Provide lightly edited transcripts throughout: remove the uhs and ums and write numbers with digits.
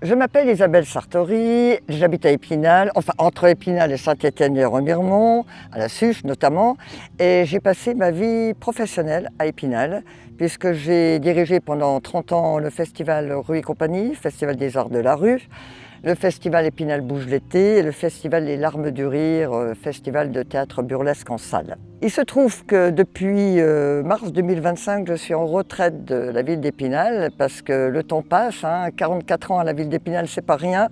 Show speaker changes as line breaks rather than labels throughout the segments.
Je m'appelle Isabelle Sartori, j'habite à Épinal, enfin entre Épinal et Saint-Étienne-les-Remiremont, à la Suche notamment, et j'ai passé ma vie professionnelle à Épinal, puisque j'ai dirigé pendant 30 ans le festival Rue et Compagnie, Festival des Arts de la Rue, le festival Épinal Bouge l'été et le festival Les Larmes du Rire, festival de théâtre burlesque en salle. Il se trouve que depuis mars 2025, je suis en retraite de la ville d'Épinal parce que le temps passe, 44 ans à la ville d'Épinal, c'est pas rien.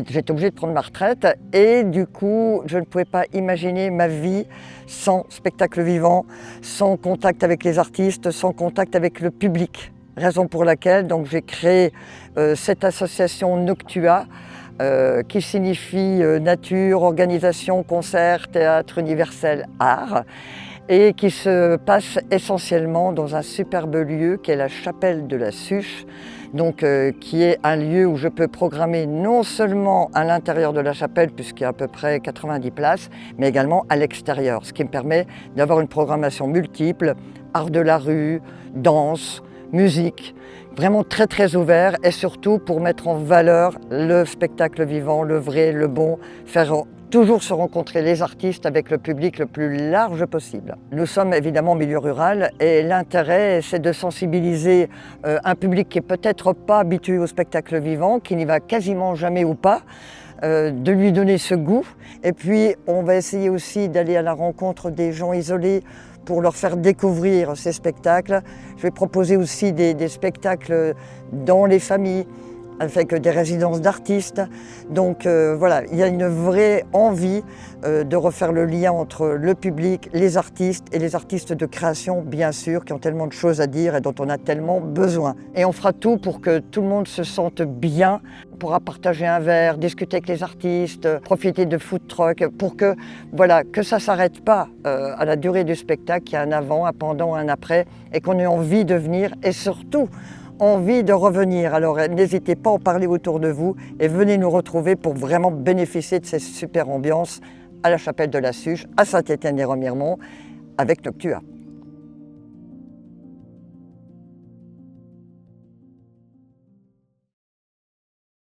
J'étais obligée de prendre ma retraite et du coup, je ne pouvais pas imaginer ma vie sans spectacle vivant, sans contact avec les artistes, sans contact avec le public. Raison pour laquelle donc, j'ai créé cette association Noctua, qui signifie nature, organisation, concert, théâtre universel, art, et qui se passe essentiellement dans un superbe lieu qui est la chapelle de la Suche, donc, qui est un lieu où je peux programmer non seulement à l'intérieur de la chapelle, puisqu'il y a à peu près 90 places, mais également à l'extérieur, ce qui me permet d'avoir une programmation multiple, art de la rue, danse, musique, vraiment très ouvert et surtout pour mettre en valeur le spectacle vivant, le vrai, le bon, faire toujours se rencontrer les artistes avec le public le plus large possible. Nous sommes évidemment en milieu rural et l'intérêt c'est de sensibiliser un public qui est peut-être pas habitué au spectacle vivant, qui n'y va quasiment jamais ou pas, de lui donner ce goût. Et puis on va essayer aussi d'aller à la rencontre des gens isolés pour leur faire découvrir ces spectacles. Je vais proposer aussi des spectacles dans les familles, avec des résidences d'artistes. Donc voilà, il y a une vraie envie de refaire le lien entre le public, les artistes et les artistes de création, bien sûr, qui ont tellement de choses à dire et dont on a tellement besoin. Et on fera tout pour que tout le monde se sente bien, on pourra partager un verre, discuter avec les artistes, profiter de food truck, pour que, voilà, que ça ne s'arrête pas à la durée du spectacle, qu'il y a un avant, un pendant, un après, et qu'on ait envie de venir, et surtout, envie de revenir. Alors n'hésitez pas à en parler autour de vous et venez nous retrouver pour vraiment bénéficier de cette super ambiance à la chapelle de la Suche, à Saint-Étienne-les-Remiremont avec Noctua.